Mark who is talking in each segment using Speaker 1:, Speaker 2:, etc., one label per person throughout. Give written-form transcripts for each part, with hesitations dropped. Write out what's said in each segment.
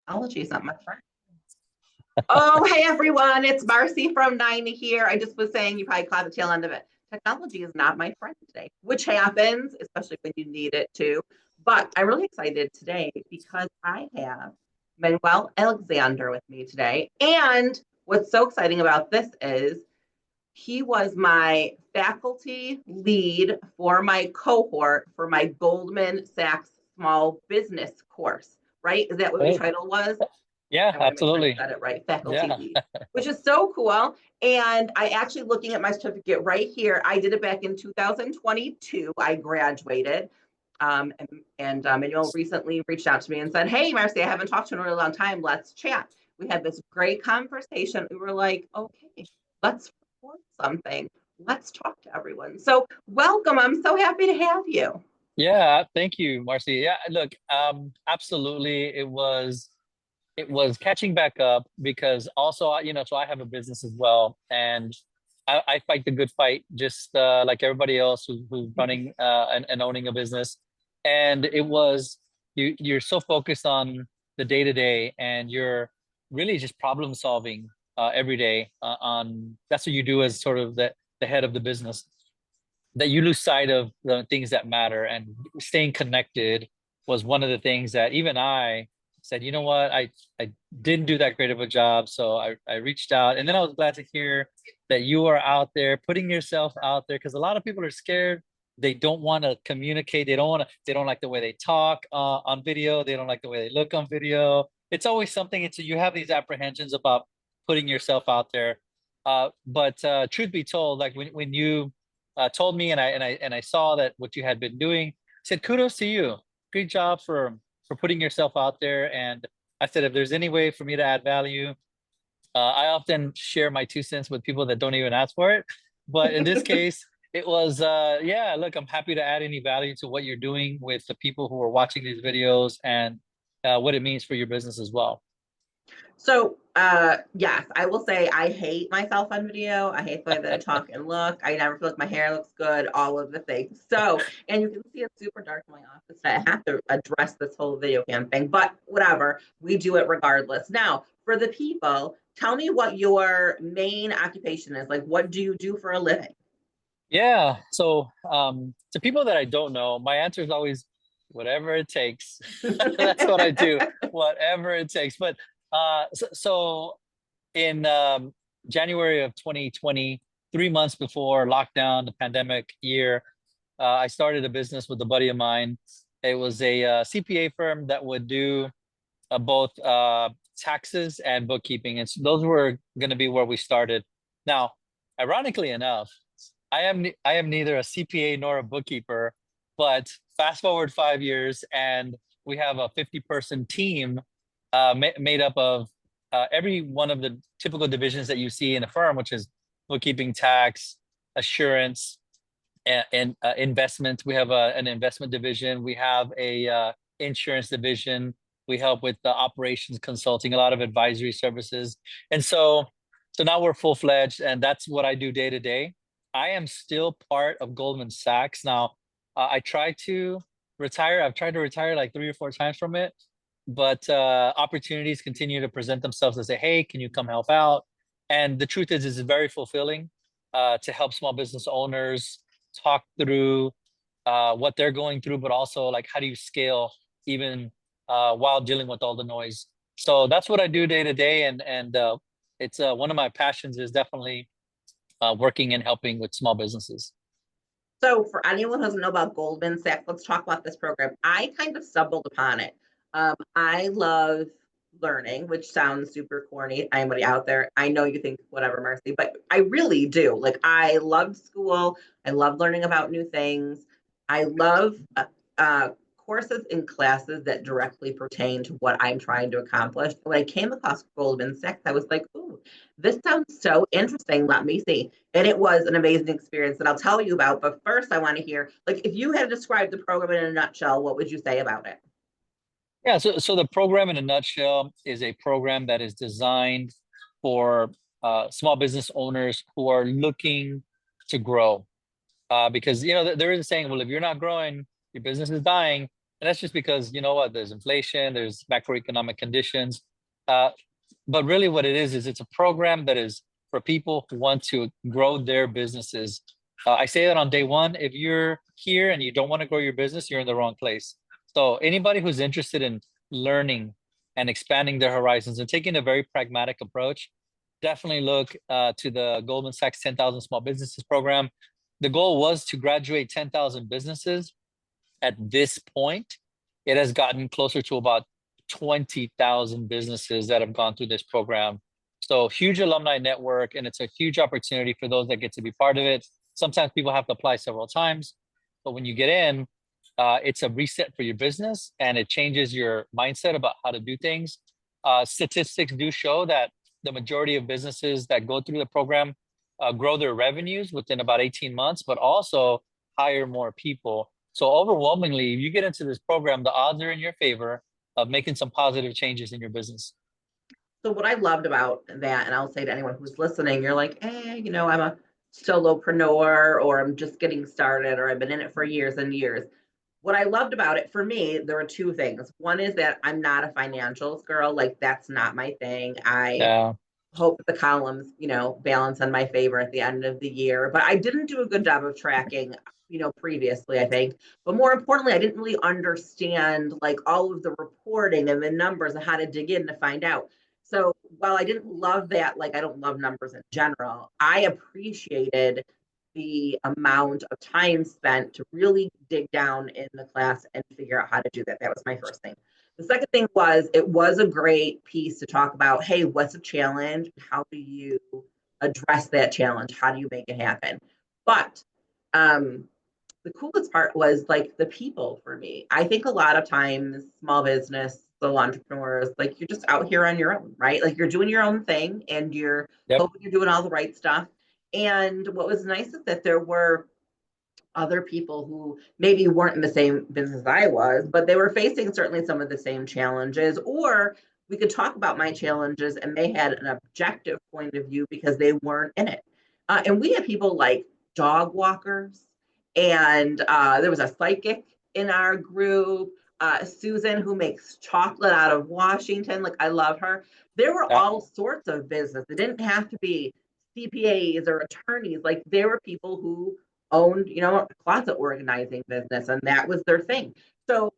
Speaker 1: Technology is not my friend. Oh, hey everyone, it's Marcy from 90 here. I just was saying, you probably caught the tail end of it. Technology is not my friend today, which happens, especially when you need it to. But I'm really excited today because I have Manuel Alexander with me today. And what's so exciting about this is he was my faculty lead for my cohort for my Goldman Sachs small business course, right? Is that what your
Speaker 2: Right.
Speaker 1: title was?
Speaker 2: Yeah,
Speaker 1: I want to make sure I
Speaker 2: absolutely.
Speaker 1: said it right, faculty
Speaker 2: Yeah.
Speaker 1: lead, which is so cool. And I actually, looking at my certificate right here, I did it back in 2022. I graduated. Manuel recently reached out to me and said, "Hey, Marcy, I haven't talked to you in a really long time. Let's chat." We had this great conversation. We were like, "Okay, let's record something. Let's talk to everyone." So, welcome. I'm so happy to have you.
Speaker 2: Yeah, thank you, Marcy. Yeah, look, absolutely. It was catching back up because also, so I have a business as well, and I fight the good fight just like everybody else who's running and owning a business. And it was you're so focused on the day to day, and you're really just problem solving every day. On That's what you do as sort of the head of the business, that you lose sight of the things that matter, and staying connected was one of the things that even I said, you know what, I didn't do that great of a job. So I reached out, and then I was glad to hear that you are out there putting yourself out there, because a lot of people are scared. They don't want to communicate. They don't like the way they talk on video. They don't like the way they look on video. It's always something. It's you have these apprehensions about putting yourself out there. But truth be told, like when you told me, and I saw that what you had been doing. I said, kudos to you. Great job for putting yourself out there. And I said, if there's any way for me to add value, I often share my 2 cents with people that don't even ask for it. But in this case, it was yeah. Look, I'm happy to add any value to what you're doing with the people who are watching these videos, and what it means for your business as well.
Speaker 1: So, yes, I will say I hate myself on video. I hate the way that I talk and look. I never feel like my hair looks good, all of the things. So, and you can see it's super dark in my office. I have to address this whole video cam thing, but whatever, we do it regardless. Now, for the people, tell me what your main occupation is. Like, what do you do for a living?
Speaker 2: Yeah. So, to people that I don't know, my answer is always whatever it takes. That's what I do, whatever it takes. But so in January of 2020, 3 months before lockdown, the pandemic year, I started a business with a buddy of mine. It was a CPA firm that would do both taxes and bookkeeping. And so those were going to be where we started. Now, ironically enough, I am neither a CPA nor a bookkeeper, but fast forward 5 years, and we have a 50-person team made up of every one of the typical divisions that you see in a firm, which is bookkeeping, tax, assurance, and investment. We have an investment division. We have a insurance division. We help with the operations consulting, a lot of advisory services. And so now we're full fledged, and that's what I do day to day. I am still part of Goldman Sachs. Now, I try to retire. I've tried to retire like 3 or 4 times from it, but opportunities continue to present themselves and say, "Hey, can you come help out?" And the truth is, it's very fulfilling to help small business owners talk through what they're going through, but also like how do you scale even while dealing with all the noise. So that's what I do day to day, and it's one of my passions is definitely working and helping with small businesses.
Speaker 1: So, for anyone who doesn't know about Goldman Sachs, let's talk about this program. I kind of stumbled upon it. I love learning, which sounds super corny. Anybody out there, I know you think whatever, Marcy, but I really do. Like, I loved school. I love learning about new things. I love courses and classes that directly pertain to what I'm trying to accomplish. When I came across Goldman Sachs, I was like, "Ooh, this sounds so interesting. Let me see." And it was an amazing experience that I'll tell you about. But first, I want to hear, like, if you had to describe the program in a nutshell, what would you say about it?
Speaker 2: Yeah, so the program in a nutshell is a program that is designed for small business owners who are looking to grow. Because there is a saying, well, if you're not growing, your business is dying. And that's just because, you know what, there's inflation, there's macroeconomic conditions. Uh, but really what it is it's a program that is for people who want to grow their businesses. I say that on day one, if you're here and you don't want to grow your business, you're in the wrong place. So anybody who's interested in learning and expanding their horizons and taking a very pragmatic approach, definitely look to the Goldman Sachs 10,000 Small Businesses program. The goal was to graduate 10,000 businesses. At this point, it has gotten closer to about 20,000 businesses that have gone through this program. So huge alumni network, and it's a huge opportunity for those that get to be part of it. Sometimes people have to apply several times, but when you get in, it's a reset for your business and it changes your mindset about how to do things. Statistics do show that the majority of businesses that go through the program grow their revenues within about 18 months, but also hire more people. So overwhelmingly, if you get into this program, the odds are in your favor of making some positive changes in your business.
Speaker 1: So what I loved about that, and I'll say to anyone who's listening, you're like, I'm a solopreneur, or I'm just getting started, or I've been in it for years and years. What I loved about it, for me, there were two things. One is that I'm not a financials girl. Like, that's not my thing. I
Speaker 2: Yeah.
Speaker 1: hope the columns, balance in my favor at the end of the year. But I didn't do a good job of tracking, previously, I think. But more importantly, I didn't really understand like all of the reporting and the numbers and how to dig in to find out. So while I didn't love that, like I don't love numbers in general, I appreciated the amount of time spent to really dig down in the class and figure out how to do that. That was my first thing. The second thing was it was a great piece to talk about, hey, what's a challenge? How do you address that challenge? How do you make it happen? But the coolest part was like the people for me. I think a lot of times small business, the entrepreneurs, like you're just out here on your own, right? Like you're doing your own thing and you're
Speaker 2: Yep.
Speaker 1: hoping you're doing all the right stuff. And what was nice is that there were other people who maybe weren't in the same business I was, but they were facing certainly some of the same challenges. Or we could talk about my challenges and they had an objective point of view because they weren't in it. And we had people like dog walkers, and there was a psychic in our group, Susan, who makes chocolate out of Washington. Like, I love her. There were
Speaker 2: Yeah.
Speaker 1: all sorts of business. It didn't have to be CPAs or attorneys. Like, there were people who owned, a closet organizing business, and that was their thing. So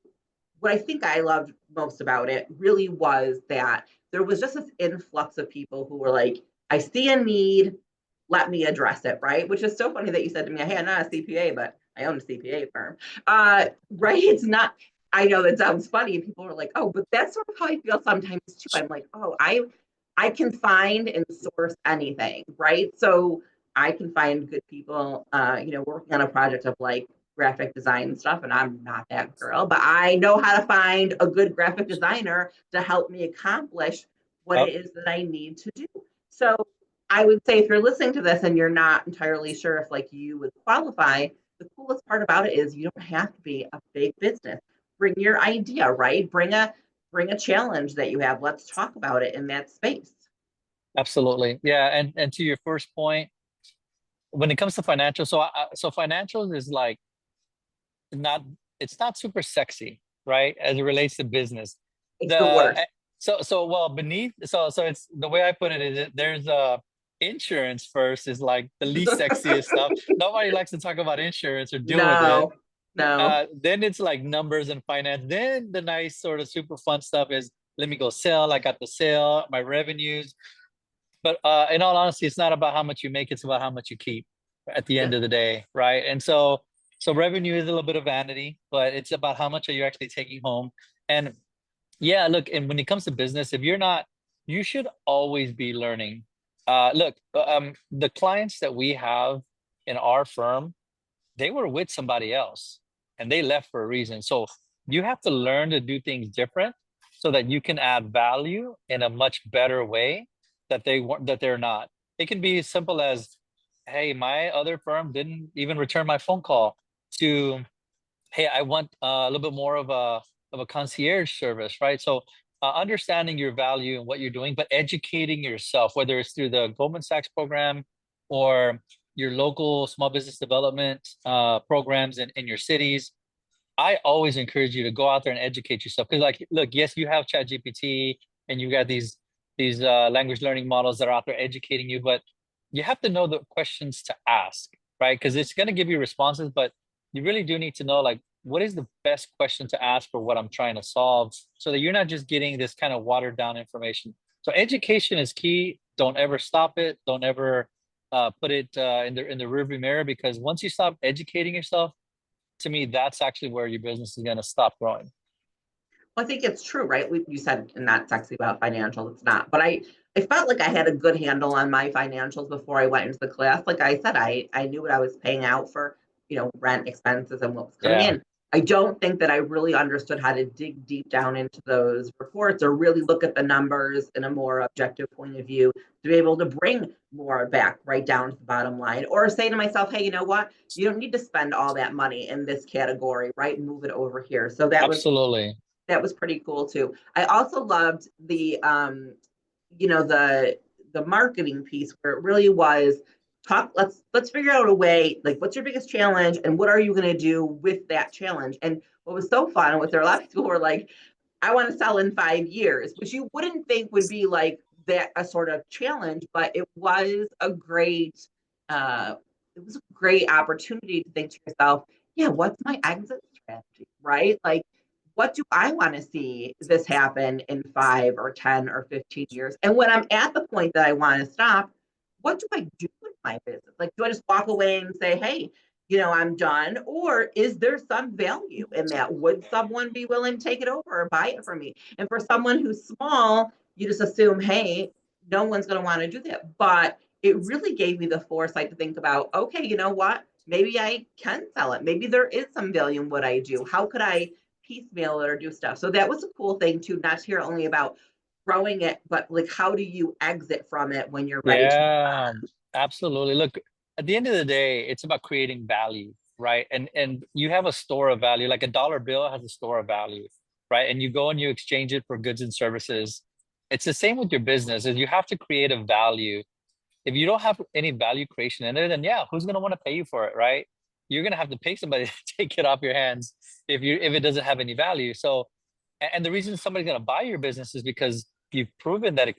Speaker 1: what I think I loved most about it really was that there was just this influx of people who were like, I see a need, let me address it, right? Which is so funny that you said to me, hey, I'm not a CPA, but I own a CPA firm. Right? It's not, I know that sounds funny. And people are like, oh, but that's sort of how I feel sometimes too. I'm like, oh, I can find and source anything, right? So I can find good people, working on a project of like graphic design stuff, and I'm not that girl, but I know how to find a good graphic designer to help me accomplish what it
Speaker 2: Yep.
Speaker 1: is that I need to do. So I would say if you're listening to this and you're not entirely sure if like you would qualify, the coolest part about it is you don't have to be a big business. Bring your idea, right? Bring a challenge that you have. Let's talk about it in that space.
Speaker 2: Absolutely. Yeah. And to your first point, when it comes to financial, so financials is like not it's not super sexy, right? As it relates to business.
Speaker 1: It's the
Speaker 2: The
Speaker 1: worst.
Speaker 2: so well beneath so it's the way I put it is there's insurance first is like the least sexiest stuff. Nobody likes to talk about insurance or deal with it.
Speaker 1: No, no.
Speaker 2: Then it's like numbers and finance. Then the nice sort of super fun stuff is let me go sell. I got the sale, my revenues. But in all honesty, it's not about how much you make, it's about how much you keep at the
Speaker 1: Yeah.
Speaker 2: end of the day, right? And so revenue is a little bit of vanity, but it's about how much are you actually taking home. And yeah, look, and when it comes to business, if you're not, you should always be learning. Look, the clients that we have in our firm, they were with somebody else and they left for a reason. So you have to learn to do things different so that you can add value in a much better way that they weren't that they're not. It can be as simple as, hey, my other firm didn't even return my phone call to, hey, I want a little bit more of a concierge service, right? So understanding your value and what you're doing, but educating yourself, whether it's through the Goldman Sachs program or your local small business development programs in your cities. I always encourage you to go out there and educate yourself. Because like, look, yes, you have ChatGPT and you got these language learning models that are out there educating you, but you have to know the questions to ask, right? Because it's going to give you responses, but you really do need to know like what is the best question to ask for what I'm trying to solve, so that you're not just getting this kind of watered down information. So education is key. Don't ever stop it. Don't ever put it in the rearview mirror, because once you stop educating yourself, to me, that's actually where your business is going to stop growing.
Speaker 1: Well, I think it's true, right? You said not sexy about financials. It's not, but I felt like I had a good handle on my financials before I went into the class. Like I said, I knew what I was paying out for, rent expenses and what was coming
Speaker 2: Yeah,
Speaker 1: in. I don't think that I really understood how to dig deep down into those reports or really look at the numbers in a more objective point of view to be able to bring more back right down to the bottom line, or say to myself, hey, you know what? You don't need to spend all that money in this category, right? Move it over here. So
Speaker 2: absolutely.
Speaker 1: that was pretty cool too. I also loved the you know, the marketing piece where it really was talk, let's figure out a way, like what's your biggest challenge and what are you going to do with that challenge. And what was so fun was there a lot of people who were like, I want to sell in 5 years, which you wouldn't think would be like that a sort of challenge, but uh it was a great opportunity to think to yourself, yeah, what's my exit strategy, right? Like what do I want to see this happen in 5 or 10 or 15 years? And when I'm at the point that I want to stop, what do I do with my business? Like, do I just walk away and say, hey, I'm done? Or is there some value in that? Would someone be willing to take it over or buy it from me? And for someone who's small, you just assume, hey, no one's going to want to do that. But it really gave me the foresight to think about, okay, you know what? Maybe I can sell it. Maybe there is some value in what I do. How could I piecemeal it or do stuff? So that was a cool thing too, not to hear only about growing it, but like how do you exit from it when you're ready to move
Speaker 2: Yeah,
Speaker 1: on?
Speaker 2: absolutely. Look, at the end of the day, it's about creating value, right? And you have a store of value, like a dollar bill has a store of value, right? And you go and you exchange it for goods and services. It's the same with your business, is you have to create a value. If you don't have any value creation in it, then yeah, who's gonna want to pay you for it, right? You're gonna have to pay somebody to take it off your hands if it doesn't have any value. So, and the reason somebody's gonna buy your business is because you've proven that it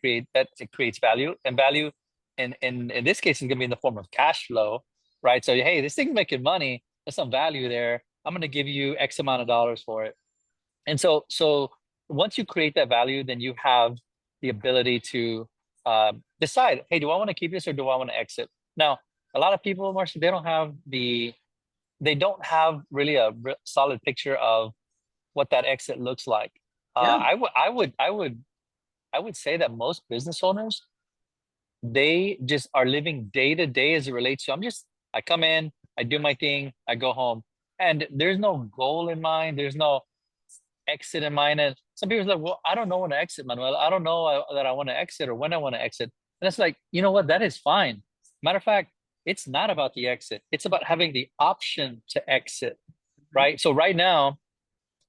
Speaker 2: creates value, and value in this case is gonna be in the form of cash flow, right? So hey, this thing's making money. There's some value there. I'm gonna give you X amount of dollars for it. And so once you create that value, then you have the ability to decide, hey, do I want to keep this or do I want to exit? Now, a lot of people, Marcia, they don't have really a solid picture of what that exit looks like.
Speaker 1: Yeah.
Speaker 2: I would say that most business owners, they just are living day to day as it relates to, I come in, I do my thing, I go home. And there's no goal in mind. There's no exit in mind. And some people are like, well, I don't know when to exit, Manuel. I don't know that I want to exit or when I want to exit. And it's like, you know what? That is fine. Matter of fact, it's not about the exit. It's about having the option to exit,
Speaker 1: Mhm.
Speaker 2: right? So right now,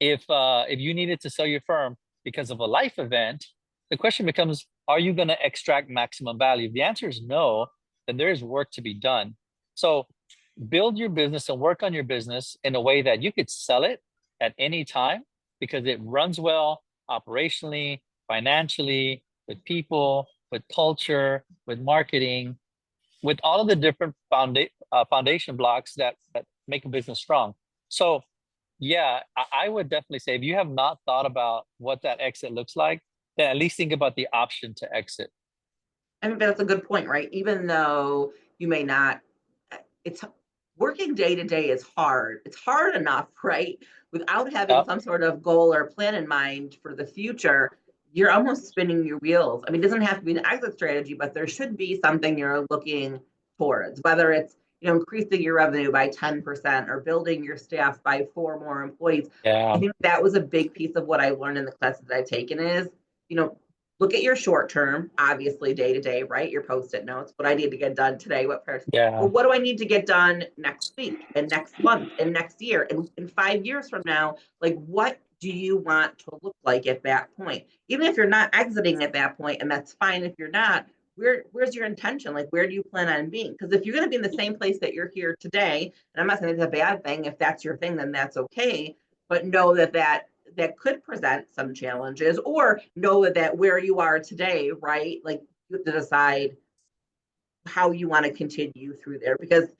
Speaker 2: if you needed to sell your firm because of a life event, the question becomes, are you going to extract maximum value? If the answer is no, then there is work to be done. So build your business and work on your business in a way that you could sell it at any time because it runs well operationally, financially, with people, with culture, with marketing, with all of the different foundation blocks that make a business strong. So yeah, I would definitely say if you have not thought about what that exit looks like, then at least think about the option to exit.
Speaker 1: I think that's a good point, right? Even though you may not, it's working day to day is hard. It's hard enough, right? Without having
Speaker 2: Yep.
Speaker 1: some sort of goal or plan in mind for the future, you're almost spinning your wheels. I mean, it doesn't have to be an exit strategy, but there should be something you're looking towards, whether it's increasing your revenue by 10% or building your staff by 4 more employees. I
Speaker 2: Yeah.
Speaker 1: think that was a big piece of what I learned in the classes that I've taken is, you know, look at your short term, obviously day to day, right? Your post-it notes, what I need to get done today, what parts,
Speaker 2: Yeah.
Speaker 1: but what do I need to get done next week and next month and next year and in 5 years from now? Like, what do you want to look like at that point? Even if you're not exiting at that point, and that's fine if you're not, where's your intention? Like, where do you plan on being? Because if you're going to be in the same place that you're here today, and I'm not saying it's a bad thing, if that's your thing, then that's okay. but know that that could present some challenges, or know that where you are today, right? Like you have to decide how you want to continue through there. Because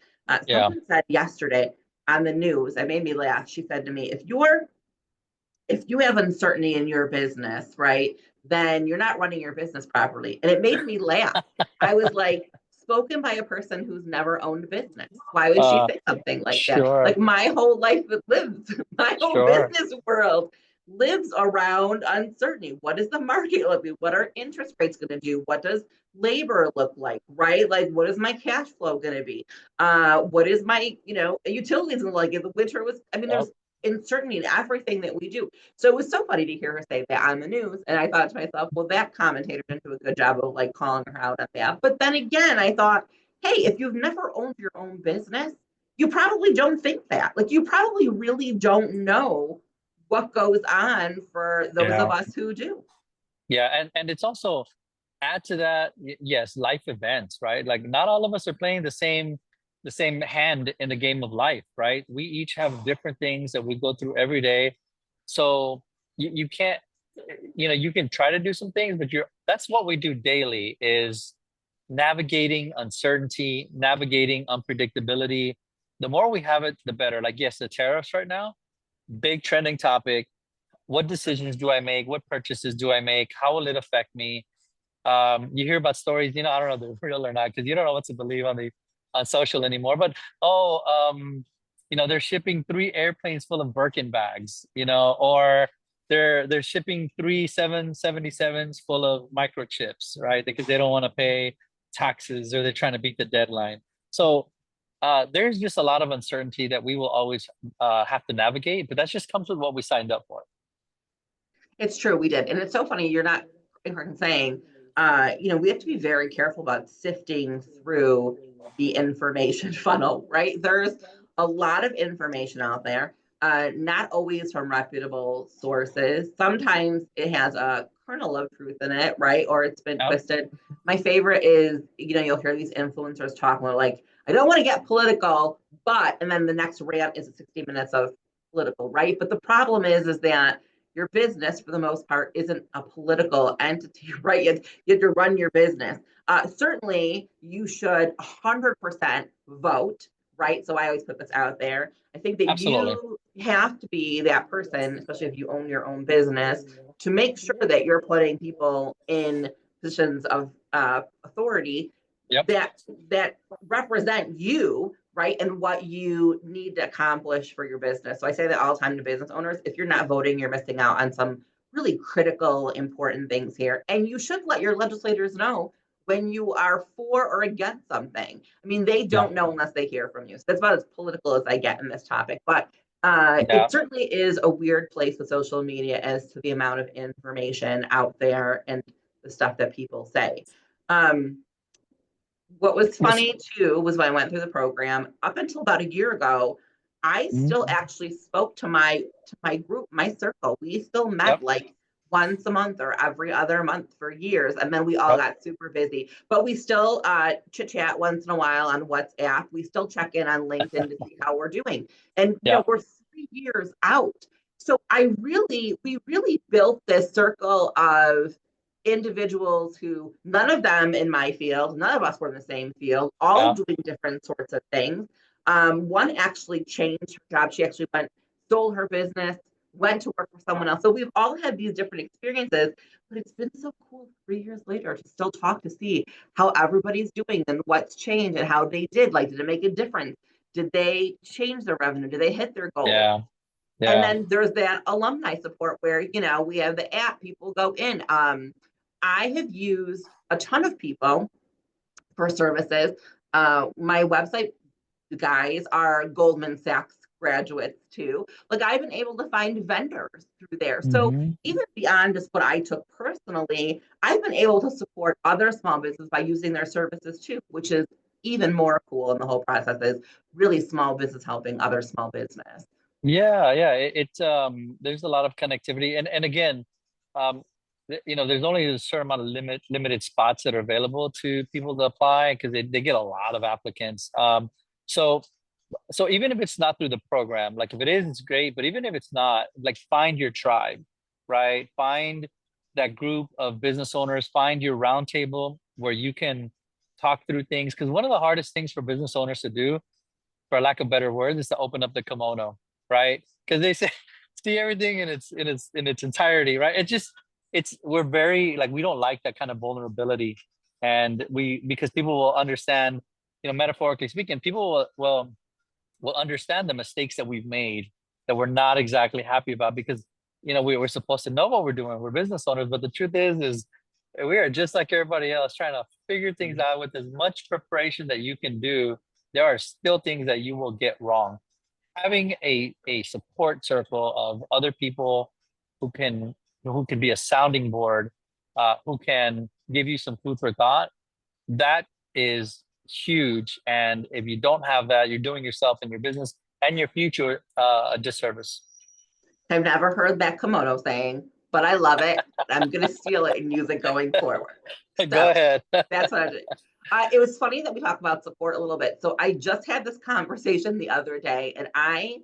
Speaker 2: Yeah.
Speaker 1: someone said yesterday on the news, that made me laugh. She said to me, if you have uncertainty in your business, right, then you're not running your business properly. And it made me laugh. I was like, spoken by a person who's never owned a business. Why would she
Speaker 2: Uh,
Speaker 1: say something like that?
Speaker 2: sure.
Speaker 1: Like my whole life lives, my whole
Speaker 2: Sure.
Speaker 1: business world lives around uncertainty. What does the market look like? What are interest rates going to do? What does labor look like? Right? Like, what is my cash flow going to be? What is my, utilities going to like? If the winter was, I mean,
Speaker 2: Yep.
Speaker 1: there's uncertainty in everything that we do. So it was so funny to hear her say that on the news. And I thought to myself, well, that commentator didn't do a good job of like calling her out on that. But then again, I thought, hey, if you've never owned your own business, you probably don't think that. Like you probably really don't know what goes on for those of
Speaker 2: Yeah.
Speaker 1: us who do.
Speaker 2: Yeah. And it's also, add to that, yes, life events, right? Like not all of us are playing the same hand in the game of life, right? We each have different things that we go through every day. So you can't, you can try to do some things, but that's what we do daily is navigating uncertainty, navigating unpredictability. The more we have it, the better. Like, yes, the tariffs right now, big trending topic. What decisions do I make? What purchases do I make? How will it affect me? You hear about stories, I don't know if they're real or not, because you don't know what to believe on social anymore. But they're shipping 3 airplanes full of Birkin bags, or they're shipping 3 777s full of microchips, right? Because they don't want to pay taxes or they're trying to beat the deadline. So there's just a lot of uncertainty that we will always have to navigate, but that just comes with what we signed up for.
Speaker 1: It's true, we did. And it's so funny, you're not incorrect in saying, we have to be very careful about sifting through the information funnel, right? There's a lot of information out there, not always from reputable sources. Sometimes it has a kernel of truth in it, right? Or it's been
Speaker 2: Yep.
Speaker 1: twisted. My favorite is, you'll hear these influencers talking about like, I don't want to get political, but, and then the next rant is 60 minutes of political, right? But the problem is that your business, for the most part, isn't a political entity, right? You have to run your business. Certainly, you should 100% vote, right? So I always put this out there. I think that
Speaker 2: Absolutely.
Speaker 1: you have to be that person, especially if you own your own business, to make sure that you're putting people in positions of authority
Speaker 2: Yep.
Speaker 1: that represent you, right, and what you need to accomplish for your business. So I say that all the time to business owners: if you're not voting, you're missing out on some really critical, important things here. And you should let your legislators know when you are for or against something. I mean, they
Speaker 2: Yeah.
Speaker 1: don't know unless they hear from you. So that's about as political as I get in this topic. But
Speaker 2: Yeah.
Speaker 1: it certainly is a weird place with social media as to the amount of information out there and the stuff that people say. Um, what was
Speaker 2: Was,
Speaker 1: funny too was when I went through the program, up until about a year ago, I
Speaker 2: mhm.
Speaker 1: still actually spoke to my group, my circle. We still met
Speaker 2: Yep.
Speaker 1: like once a month or every other month for years. And then we all
Speaker 2: Yep.
Speaker 1: got super busy. But we still chit chat once in a while on WhatsApp. We still check in on LinkedIn to see how we're doing. And
Speaker 2: Yeah.
Speaker 1: we're 3 years out. So we really built this circle of individuals who, none of them in my field, none of us were in the same field, all
Speaker 2: Yeah.
Speaker 1: doing different sorts of things. One actually changed her job. She actually sold her business, went to work for someone else. So we've all had these different experiences, but it's been so cool 3 years later to still talk to see how everybody's doing and what's changed and how they did. Like, did it make a difference? Did they change their revenue? Did they hit their goals?
Speaker 2: Yeah.
Speaker 1: And
Speaker 2: Yeah.
Speaker 1: then there's that alumni support where, we have the app, people go in. I have used a ton of people for services. My website guys are Goldman Sachs graduates too. Like, I've been able to find vendors through there. So
Speaker 2: Hmm.
Speaker 1: even beyond just what I took personally, I've been able to support other small businesses by using their services too, which is even more cool in the whole process, is really small business helping other small business.
Speaker 2: Yeah. Yeah. There's a lot of connectivity. And again, um, there's only a certain amount of limited spots that are available to people to apply because they get a lot of applicants. So So even if it's not through the program, like if it is, it's great. But even if it's not, like find your tribe, right? Find that group of business owners, find your roundtable where you can talk through things. Because one of the hardest things for business owners to do, for lack of better words, is to open up the kimono, right? Because they say see everything in its entirety, right? We're very like we don't like that kind of vulnerability, and we because people will understand, metaphorically speaking, people will understand the mistakes that we've made that we're not exactly happy about because we're supposed to know what we're doing. We're business owners, but the truth is we are just like everybody else trying to figure things out with as much preparation that you can do. There are still things that you will get wrong. Having a support circle of other people who can be a sounding board, who can give you some food for thought, that is huge. And if you don't have that, you're doing yourself and your business and your future a disservice.
Speaker 1: I've never heard that kimono saying, but I love it. I'm going to steal it and use it going forward.
Speaker 2: Go
Speaker 1: So
Speaker 2: ahead.
Speaker 1: that's what I did. It was funny that we talked about support a little bit. So I just had this conversation the other day, and I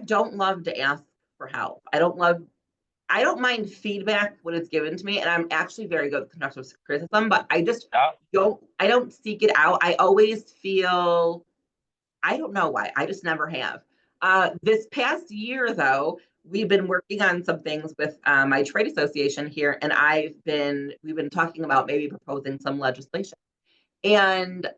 Speaker 1: don't love to ask for help. I don't mind feedback when it's given to me, and I'm actually very good with constructive criticism, but
Speaker 2: Yeah.
Speaker 1: I don't seek it out. I always feel, I don't know why. I just never have. This past year, though, we've been working on some things with my trade association here, and we've been talking about maybe proposing some legislation. And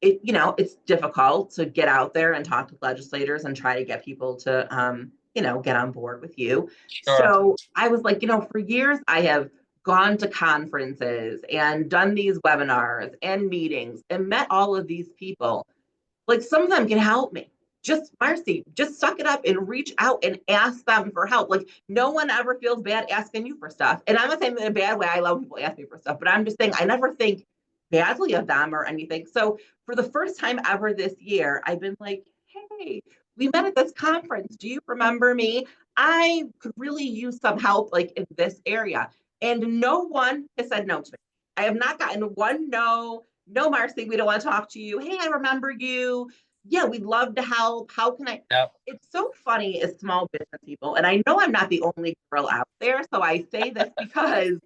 Speaker 1: it's difficult to get out there and talk to legislators and try to get people to, get on board with you.
Speaker 2: Sure.
Speaker 1: So I was like, for years I have gone to conferences and done these webinars and meetings and met all of these people. Like, some of them can help me. Just, Marcy, just suck it up and reach out and ask them for help. Like, no one ever feels bad asking you for stuff. And I'm not saying in a bad way. I love people ask me for stuff, but I'm just saying I never think badly of them or anything. So for the first time ever this year, I've been like, hey, we met at this conference. Do you remember me? I could really use some help, like, in this area. And no one has said no to me. I have not gotten one no. No, Marcy, we don't want to talk to you. Hey, I remember you. Yeah, we'd love to help. How can I?
Speaker 2: Yeah.
Speaker 1: It's so funny as small business people. And I know I'm not the only girl out there. So I say this because,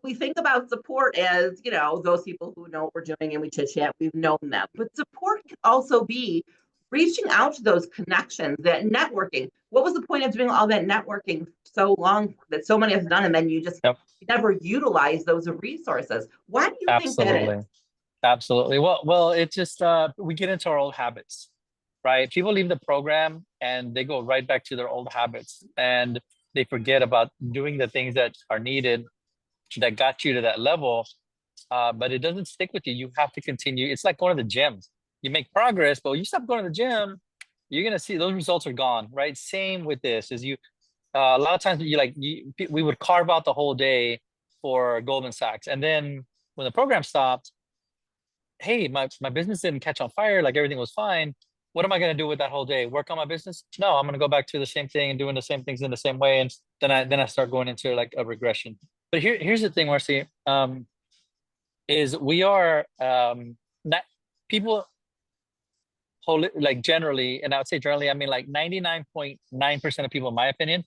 Speaker 1: we think about support as, those people who know what we're doing and we chit chat, we've known them. But support can also be reaching out to those connections, that networking. What was the point of doing all that networking so long that so many have done, and then you just
Speaker 2: Yep.
Speaker 1: never utilize those resources? Why do you think that is?
Speaker 2: Absolutely. Absolutely. Well, it's just we get into our old habits, right? People leave the program and they go right back to their old habits, and they forget about doing the things that are needed that got you to that level. But it doesn't stick with you. You have to continue. It's like going to the gym. You make progress, but when you stop going to the gym, you're gonna see those results are gone, right? Same with this. Is you a lot of times we would carve out the whole day for Goldman Sachs, and then when the program stopped, hey, my business didn't catch on fire, like everything was fine. What am I going to do with that whole day? Work on my business? No, I'm going to go back to the same thing and doing the same things in the same way, and then I start going into like a regression. But here's the thing, Marcy, is we are not people like generally, and I would say generally, I mean like 99.9% of people, in my opinion,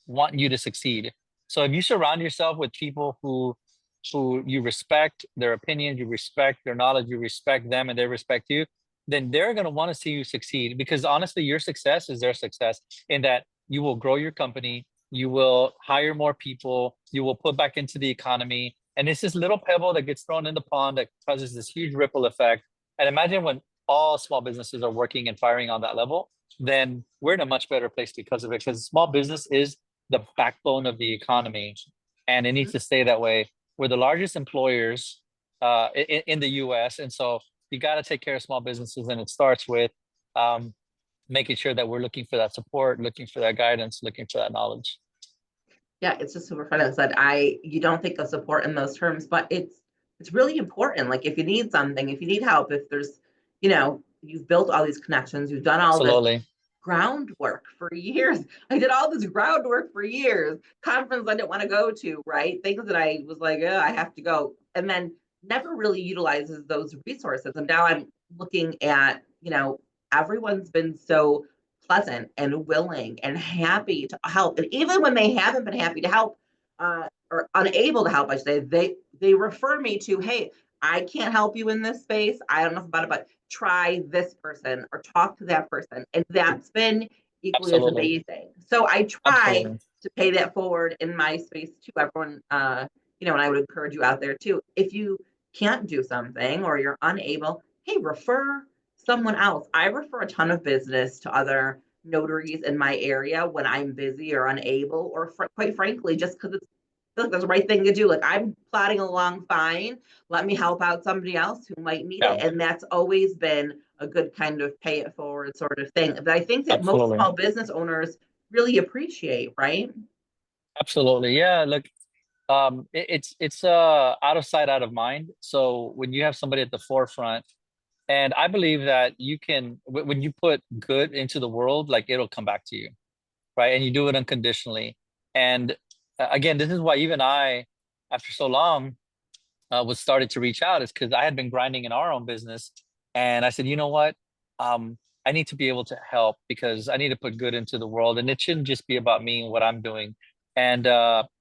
Speaker 2: want you to succeed. So if you surround yourself with people who you respect their opinions, you respect their knowledge, you respect them, and they respect you, then they're going to want to see you succeed, because honestly, your success is their success, in that you will grow your company, you will hire more people, you will put back into the economy. And it's this little pebble that gets thrown in the pond that causes this huge ripple effect. And imagine when all small businesses are working and firing on that level, then we're in a much better place because of it. Because small business is the backbone of the economy, and it needs to stay that way. We're the largest employers in the U.S., and so you got to take care of small businesses, and it starts with making sure that we're looking for that support, looking for that guidance, looking for that knowledge.
Speaker 1: Yeah, it's just super fun. I said, you don't think of support in those terms, but it's really important. Like, if you need something, if you need help, if there's, you've built all these connections, you've done all this
Speaker 2: Absolutely.
Speaker 1: groundwork for years. I did all this groundwork for years. Conference I didn't want to go to, right? Things that I was like, oh, I have to go, and then never really utilizes those resources. And now I'm looking at, everyone's been so pleasant and willing and happy to help. And even when they haven't been happy to help, or unable to help, I say, they refer me to, hey, I can't help you in this space. I don't know about it, but try this person or talk to that person. And that's been equally as
Speaker 2: Absolutely.
Speaker 1: amazing. So I try
Speaker 2: Absolutely.
Speaker 1: to pay that forward in my space to everyone, and I would encourage you out there too. If you can't do something or you're unable, hey, refer someone else. I refer a ton of business to other notaries in my area when I'm busy or unable, or quite frankly, just because it's like that's the right thing to do. Like I'm plodding along fine. Let me help out somebody else who might need
Speaker 2: Yeah,
Speaker 1: it. And that's always been a good kind of pay it forward sort of thing that I think that most
Speaker 2: absolutely.
Speaker 1: small business owners really appreciate, right?
Speaker 2: Absolutely. Yeah. Look, it's out of sight, out of mind. So when you have somebody at the forefront, and I believe that you can, when you put good into the world, like it'll come back to you, right? And you do it unconditionally. And again, this is why even I, after so long, was started to reach out, is because I had been grinding in our own business, and I said, you know what, I need to be able to help because I need to put good into the world, and it shouldn't just be about me and what I'm doing. And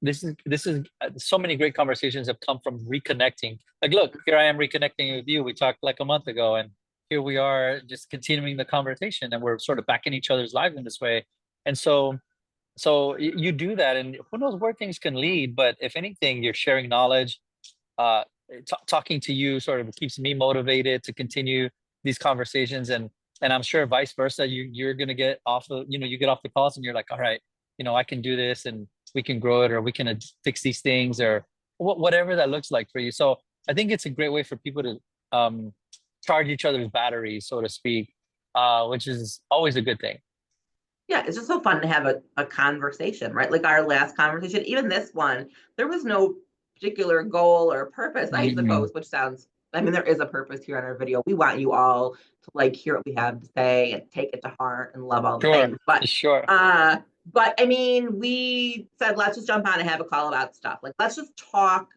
Speaker 2: this is so many great conversations have come from reconnecting. Like, look, here I am reconnecting with you. We talked like a month ago, and here we are just continuing the conversation, and we're sort of back in each other's lives in this way. And so you do that, and who knows where things can lead. But if anything, you're sharing knowledge. uh Talking to you sort of keeps me motivated to continue these conversations, and I'm sure vice versa, you're going to get off of, you get off the calls and you're like, all right, I can do this, and we can grow it, or we can fix these things, or whatever that looks like for you. So I think it's a great way for people to charge each other's batteries, so to speak, which is always a good thing.
Speaker 1: Yeah, it's just so fun to have a conversation, right? Like our last conversation, even this one, there was no particular goal or purpose, I
Speaker 2: Mm,
Speaker 1: suppose, which sounds, I mean, there is a purpose here on our video. We want you all to like hear what we have to say and take it to heart and love all the
Speaker 2: sure.
Speaker 1: things.
Speaker 2: Sure.
Speaker 1: But I mean, we said let's just jump on and have a call about stuff. Like let's just talk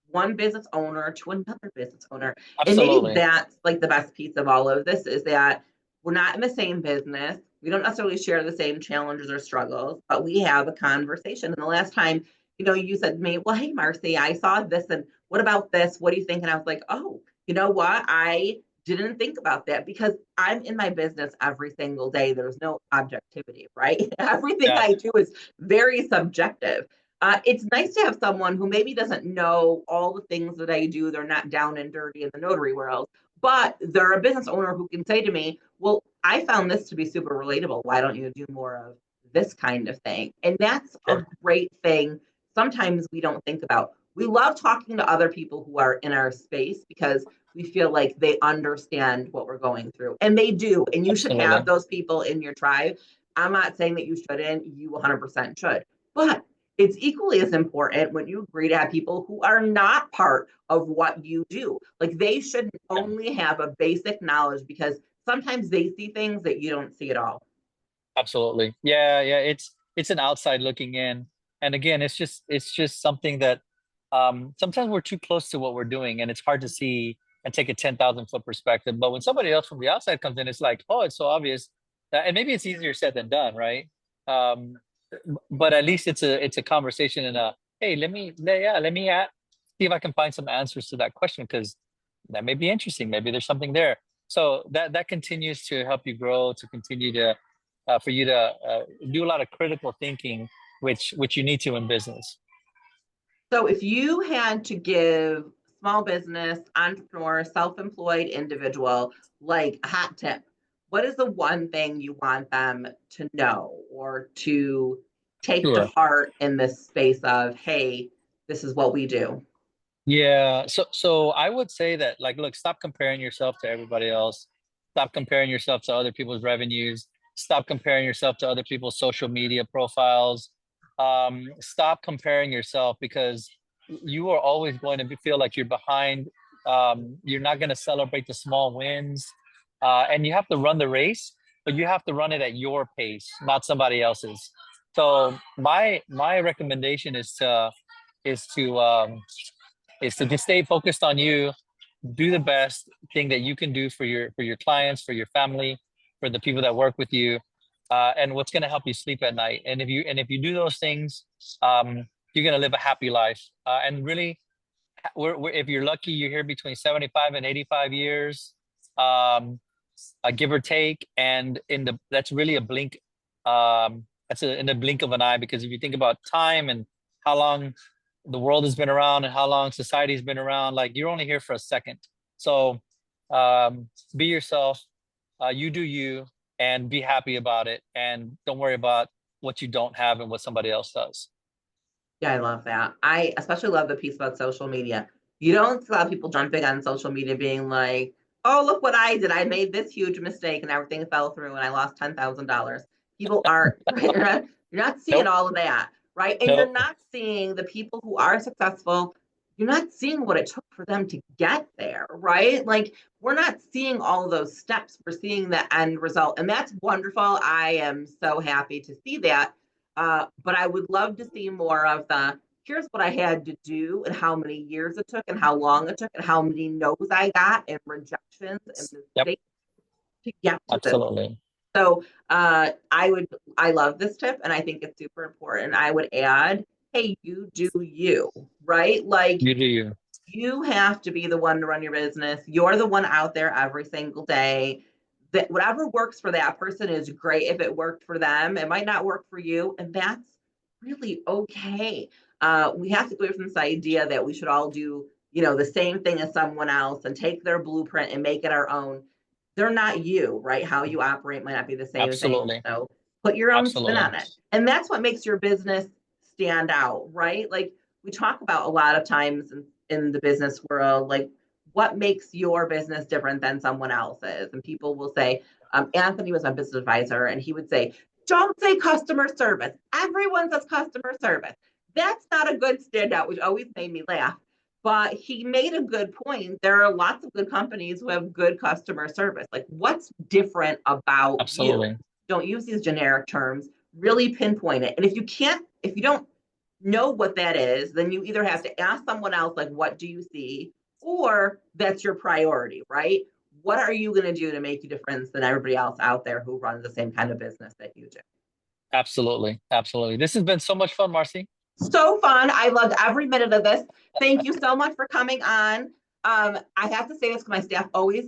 Speaker 1: one business owner to another business owner. And maybe
Speaker 2: Absolutely.
Speaker 1: that's like the best piece of all of this is that we're not in the same business. We don't necessarily share the same challenges or struggles, but we have a conversation. And the last time, you said to me, well, hey, Marcy, I saw this and what about this? What do you think? And I was like, oh, you know what? I didn't think about that because I'm in my business every single day. There's no objectivity, right? Everything
Speaker 2: Yeah.
Speaker 1: I do is very subjective. It's nice to have someone who maybe doesn't know all the things that I do. They're not down and dirty in the notary world, but they're a business owner who can say to me, well, I found this to be super relatable. Why don't you do more of this kind of thing? And that's a
Speaker 2: Sure.
Speaker 1: great thing. Sometimes we don't think about. We love talking to other people who are in our space because we feel like they understand what we're going through. And they do. And you should have
Speaker 2: Absolutely.
Speaker 1: those people in your tribe. I'm not saying that you shouldn't, you 100% should. But it's equally as important when you agree to have people who are not part of what you do. Like they should
Speaker 2: Yeah.
Speaker 1: only have a basic knowledge because sometimes they see things that you don't see at all.
Speaker 2: Absolutely. Yeah, yeah. It's an outside looking in. And again, it's just something that sometimes we're too close to what we're doing, and it's hard to see and take a 10,000 foot perspective. But when somebody else from the outside comes in, it's like, oh, it's so obvious. And maybe it's easier said than done, right? Um, but at least it's a conversation, and hey, let me see if I can find some answers to that question, because that may be interesting. Maybe there's something there. So that continues to help you grow, to continue to for you to do a lot of critical thinking, which you need to in business.
Speaker 1: So if you had to give small business, entrepreneur, self-employed individual like a hot tip, what is the one thing you want them to know or to take to
Speaker 2: Sure.
Speaker 1: heart in this space of, hey, this is what we do?
Speaker 2: Yeah. So I would say that, like, look, stop comparing yourself to everybody else. Stop comparing yourself to other people's revenues. Stop comparing yourself to other people's social media profiles. Stop comparing yourself, because you are always going to feel like you're behind. You're not going to celebrate the small wins, and you have to run the race, but you have to run it at your pace, not somebody else's. So my recommendation is to is to just stay focused on you, do the best thing that you can do for your clients, for your family, for the people that work with you, and what's going to help you sleep at night. And if you do those things, you're going to live a happy life. And really, if you're lucky, you're here between 75 and 85 years, give or take. And that's really a blink. In the blink of an eye, because if you think about time and how long the world has been around and how long society's been around, like you're only here for a second. So be yourself, you do you, and be happy about it. And don't worry about what you don't have and what somebody else does.
Speaker 1: Yeah, I love that. I especially love the piece about social media. You don't see a lot of people jumping on social media being like, oh, look what I did. I made this huge mistake and everything fell through and I lost $10,000. People aren't, right? You're not seeing
Speaker 2: Nope.
Speaker 1: all of that, right? And you're
Speaker 2: Nope.
Speaker 1: not seeing the people who are successful. You're not seeing what it took for them to get there, right? Like we're not seeing all of those steps. We're seeing the end result. And that's wonderful. I am so happy to see that. But I would love to see more of here's what I had to do and how many years it took and how long it took and how many no's I got and rejections and
Speaker 2: Yep.
Speaker 1: mistakes to get to this.
Speaker 2: Absolutely.
Speaker 1: So I love this tip and I think it's super important. I would add, hey, you do you, right? Like
Speaker 2: You do you.
Speaker 1: you have to be the one to run your business. You're the one out there every single day. That whatever works for that person is great. If it worked for them, it might not work for you, and that's really okay. We have to go from this idea that we should all do, the same thing as someone else and take their blueprint and make it our own. They're not you, right? How you operate might not be the same thing.
Speaker 2: Absolutely.
Speaker 1: So put your own spin
Speaker 2: Absolutely.
Speaker 1: on it. And that's what makes your business stand out, right? Like we talk about a lot of times in the business world, like what makes your business different than someone else's? And people will say, Anthony was my business advisor, and he would say, don't say customer service. Everyone says customer service. That's not a good standout, which always made me laugh. But he made a good point. There are lots of good companies who have good customer service. Like, what's different about you?
Speaker 2: Absolutely.
Speaker 1: Don't use these generic terms. Really pinpoint it. And if you don't know what that is, then you either have to ask someone else, like, what do you see? Or that's your priority, right? What are you going to do to make a difference than everybody else out there who runs the same kind of business that you do?
Speaker 2: Absolutely. Absolutely. This has been so much fun, Marcy.
Speaker 1: So fun. I loved every minute of this. Thank you so much for coming on. I have to say this because my staff always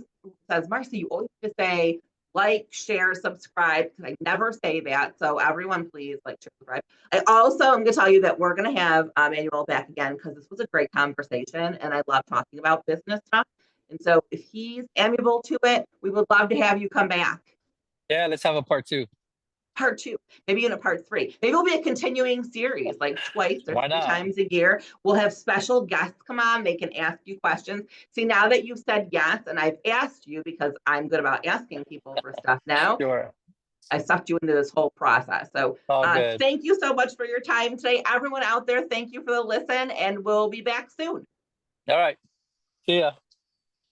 Speaker 1: says, Marcy, you always have to say like, share, subscribe, because I never say that. So everyone, please like, share, subscribe. I also am going to tell you that we're going to have Manuel back again because this was a great conversation and I love talking about business stuff. And so if he's amiable to it, we would love to have you come back.
Speaker 2: Yeah, let's have a part 2.
Speaker 1: Part 2, maybe in a part 3. Maybe it'll be a continuing series, like twice or 3 times a year. We'll have special guests come on. They can ask you questions. See, now that you've said yes, and I've asked you because I'm good about asking people for stuff now.
Speaker 2: Sure.
Speaker 1: I sucked you into this whole process. So thank you so much for your time today. Everyone out there, thank you for the listen, and we'll be back soon.
Speaker 2: All right. See ya.